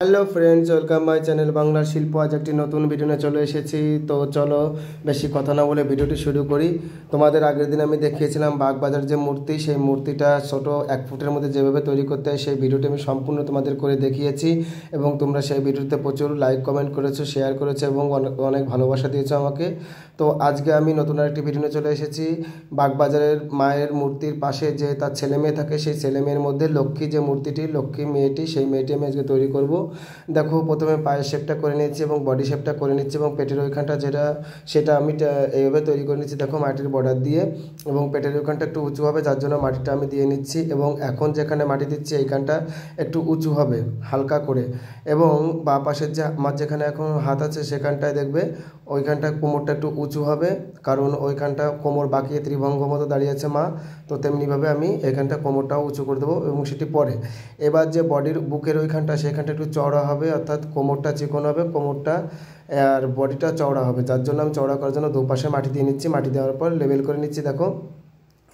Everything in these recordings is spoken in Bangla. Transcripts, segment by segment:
Hello friends, welcome my channel বাংলার শিল্প। আজ একটি নতুন ভিডিও নিয়ে চলে এসেছি। তো চলো বেশি কথা না বলে ভিডিওটি শুরু করি। তোমাদের আগের দিন আমি দেখিয়েছিলাম বাগবাজার যে মূর্তি, সেই মূর্তিটা ছোট 1 ফুটের মধ্যে যেভাবে তৈরি করতে হয় সেই ভিডিওটি আমি সম্পূর্ণ তোমাদের করে দেখিয়েছি এবং তোমরা সেই ভিডিওতে প্রচুর লাইক কমেন্ট করেছো, শেয়ার করেছো এবং অনেক ভালোবাসা দিয়েছো আমাকে। তো আজকে আমি নতুন আরেকটি ভিডিও নিয়ে চলে এসেছি। বাগবাজারের মায়ের মূর্তির পাশে যে তার ছেলে মেয়ে থাকে, সেই ছেলে মেয়ের মধ্যে লক্ষ্মী যে মূর্তিটি, লক্ষ্মী মেয়েটি, সেই মেয়েটি আমি আজকে তৈরি করব। দেখো প্রথমে পায়ের শেপটা করে নিচ্ছি এবং বডি শেপটা করে নিচ্ছি এবং পেটের ওইখানটা সেটা আমি এইভাবে তৈরি করে নিচ্ছি। দেখো মাটির বর্ডার দিয়ে, এবং পেটের ওইখানটা একটু উঁচু হবে, যার জন্য মাটিটা আমি দিয়ে নিচ্ছি। এবং এখন যেখানে মাটি দিচ্ছি এইখানটা একটু উঁচু হবে হালকা করে, এবং বাঁ পাশের যে আমার যেখানে এখন হাত আছে সেখানটায় দেখবে ওইখানটা কোমরটা একটু উঁচু হবে, কারণ ওইখানটা কোমর বাঁকিয়ে ত্রিভঙ্গ মতো দাঁড়িয়ে আছে মা। তো তেমনিভাবে আমি এখানটা কোমরটাও উঁচু করে দেবো এবং সেটি পরে। এবার যে বডির বুকের ওইখানটা সেখানটা একটু চওড়া হবে, অর্থাৎ কোমরটা চিকন হবে, কোমরটা আর বডিটা চওড়া হবে, যার জন্য আমি চওড়া করার জন্য দুপাশে মাটি দিয়ে নিচ্ছি। মাটি দেওয়ার পর লেবেল করে নিচ্ছি। দেখো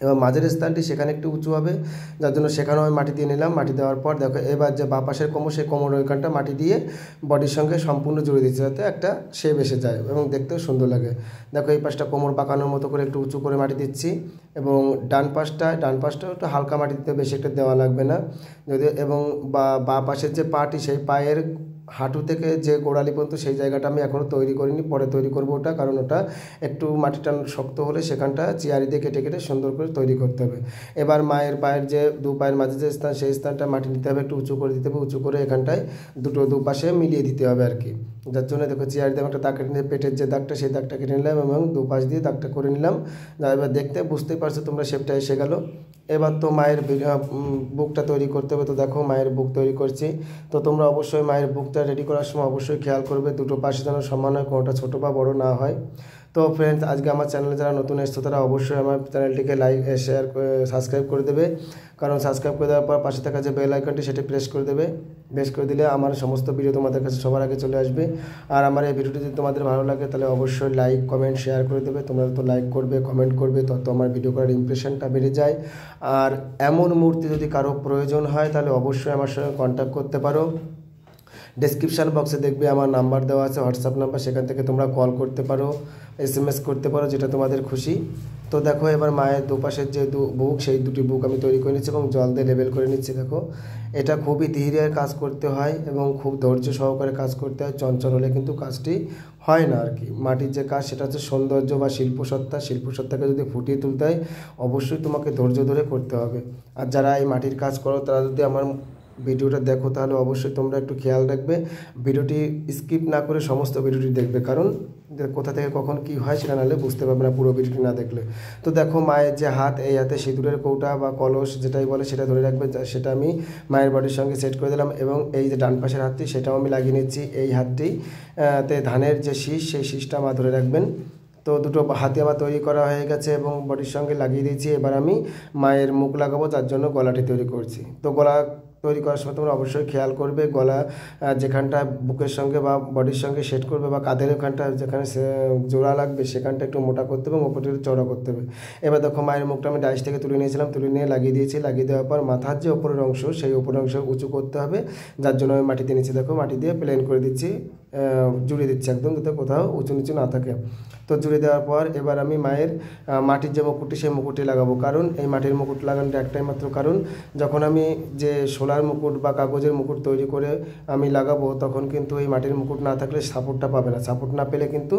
এবার মাঝের স্থানটি সেখানে একটু উঁচু হবে, যার জন্য সেখানেও আমি মাটি দিয়ে নিলাম। মাটি দেওয়ার পর দেখো এবার যে বাঁ পাশের কোমর, সেই কোমর ওইখানটা মাটি দিয়ে বডির সঙ্গে সম্পূর্ণ জুড়ে দিচ্ছি, যাতে একটা শেপ এসে যায় এবং দেখতেও সুন্দর লাগে। দেখো এই পাশটা কোমর বাঁকানোর মতো করে একটু উঁচু করে মাটি দিচ্ছি, এবং ডান পাশটাও একটু হালকা মাটি দিতে, বেশি একটা দেওয়া লাগবে না যদি। এবং বাঁ পাশের যে পাটি, সেই পায়ের হাঁটু থেকে যে গোড়ালি পর্যন্ত সেই জায়গাটা আমি এখনও তৈরি করিনি, পরে তৈরি করবো ওটা, কারণ ওটা একটু মাটিটা শক্ত হলে সেখানটা চিয়ারি দিয়ে কেটে কেটে সুন্দর করে তৈরি করতে হবে। এবার মায়ের পায়ের যে দু পায়ের মাঝে যে স্থান, সেই স্থানটা মাটি নিতে হবে, একটু উঁচু করে দিতে হবে, উঁচু করে এখানটায় দুপাশে মিলিয়ে দিতে হবে আর কি। যার জন্য দেখো চিয়ারি দিয়ে একটা দাগ কেটে নিয়ে পেটের যে দাগটা, সেই দাগটা কেটে নিলাম এবং দুপাশ দিয়ে দাগটা করে নিলাম। এবার দেখতে বুঝতেই পারছো তোমরা, শেপটা এসে গেল। এবার তো মায়ের বুকটা তৈরি করতে হবে। তো দেখো মায়ের বুক তৈরি করছি। তো তোমরা অবশ্যই মায়ের বুকটা রেডি করার সময় অবশ্যই খেয়াল করবে দুটো পাশে যেন সমান হয়, কোনোটা ছোটো বা বড়ো না হয়। তো ফ্রেন্ডস, আজকে আমার চ্যানেলে যারা নতুন এসছো তারা অবশ্যই আমার চ্যানেলটিকে লাইক শেয়ার সাবস্ক্রাইব করে দেবে, কারণ সাবস্ক্রাইব করে দেওয়ার পর পাশে থাকা যে বেল আইকনটি সেটি প্রেস করে দেবে। প্রেস করে দিলে আমার সমস্ত ভিডিও তোমাদের কাছে সবার আগে চলে আসবে। আর আমার এই ভিডিওটি যদি তোমাদের ভালো লাগে তাহলে অবশ্যই লাইক কমেন্ট শেয়ার করে দেবে। তোমরা তো লাইক করবে, কমেন্ট করবে, তত আমার ভিডিও করার ইমপ্রেশনটা বেড়ে যায়। আর এমন মূর্তি যদি কারো প্রয়োজন হয় তাহলে অবশ্যই আমার সঙ্গে কন্ট্যাক্ট করতে পারো। ডেসক্রিপশান বক্সে দেখবে আমার নাম্বার দেওয়া আছে, হোয়াটসঅ্যাপ নাম্বার, সেখান থেকে তোমরা কল করতে পারো, SMS করতে পারো, যেটা তোমাদের খুশি। তো দেখো এবার মায়ের দুপাশের যে বুক, সেই দুটি বুক আমি তৈরি করে নিচ্ছি এবং জল দিয়ে লেবেল করে নিচ্ছি। দেখো এটা খুবই ধীরে কাজ করতে হয় এবং খুব ধৈর্য সহকারে কাজ করতে হয়, চঞ্চল হলে কিন্তু কাজটি হয় না আর কি। মাটির যে কাজ সেটা হচ্ছে সৌন্দর্য বা শিল্পসত্তাকে যদি ফুটিয়ে তুলতে হয় অবশ্যই তোমাকে ধৈর্য ধরে করতে হবে। আর যারা এই মাটির কাজ করো তারা যদি আমার ভিডিওটা দেখো তাহলে অবশ্যই তোমরা একটু খেয়াল রাখবে, ভিডিওটি স্কিপ না করে সমস্ত ভিডিওটি দেখবে, কারণ কোথা থেকে কখন কি হয় সেটা নাহলে বুঝতে পারবে না পুরো ভিডিওটি না দেখলে। তো দেখো মায়ের যে হাত, এই হাতে সিঁদুরের কৌটা বা কলস যেটাই বলে সেটা ধরে রাখবে, সেটা আমি মায়ের বডির সঙ্গে সেট করে দিলাম। এবং এই যে ডান পাশের হাতটি সেটাও আমি লাগিয়ে নিচ্ছি। এই হাতটি তে ধানের যে শীষ, সেই শীষটা মা ধরে রাখবেন। তো দুটো হাতে আমার তৈরি করা হয়ে গেছে এবং বডির সঙ্গে লাগিয়ে দিয়েছি। এবার আমি মায়ের মুখ লাগাবো, যার জন্য গলাটি তৈরি করছি। তো গলা তৈরি করার সময় তোমরা অবশ্যই খেয়াল করবে গলা যেখানটা বুকের সঙ্গে বা বডির সঙ্গে সেট করবে বা কাঁধের ওখানটা যেখানে জোড়া লাগবে সেখানটা একটু মোটা করতে হবে এবং ওপরটা একটু চওড়া করতে হবে। এবার দেখো মায়ের মুখটা আমি ডাইস থেকে তুলে নিয়েছিলাম, তুলে নিয়ে লাগিয়ে দিয়েছি। লাগিয়ে দেওয়ার পর মাথার যে ওপরের অংশ, সেই ওপরের অংশ উঁচু করতে হবে, যার জন্য আমি মাটি দিয়ে নিচ্ছি। দেখো মাটি দিয়ে প্লেন করে দিচ্ছি, জুড়ে দিচ্ছি একদম, যাতে কোথাও উঁচু নিচু না থাকে। তো জুড়ে দেওয়ার পর এবার আমি মায়ের মাটির যে মুকুটটি, সেই মুকুটটি লাগাবো। কারণ এই মাটির মুকুট লাগানোর একটাই মাত্র কারণ, যখন আমি যে সোলার মুকুট বা কাগজের মুকুট তৈরি করে আমি লাগাবো তখন কিন্তু এই মাটির মুকুট না থাকলে সাপোর্টটা পাবে না, সাপোর্ট না পেলে কিন্তু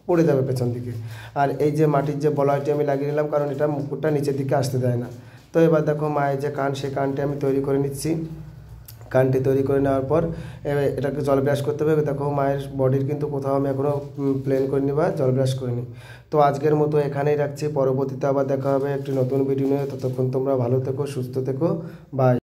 পড়ে যাবে পেছন দিকে। আর এই যে মাটির যে বলয়টি আমি লাগিয়ে নিলাম, কারণ এটা মুকুটটা নিচের দিকে আসতে দেয় না। তো এবার দেখো মায়ের যে কান, সেই কানটি আমি তৈরি করে নিচ্ছি। কানটি তৈরি করে নেওয়ার পর এটাকে জল ব্রাশ করতে হবে। দেখো মায়ের বডির কিন্তু কোথাও আমি এখনও প্লেন করিনি বা জল ব্রাশ করিনি। তো আজকের মতো এখানেই রাখছি, পরবর্তীতে আবার দেখা হবে একটি নতুন ভিডিও নিয়ে। ততক্ষণ তোমরা ভালো থেকো, সুস্থ থেকো, বাই।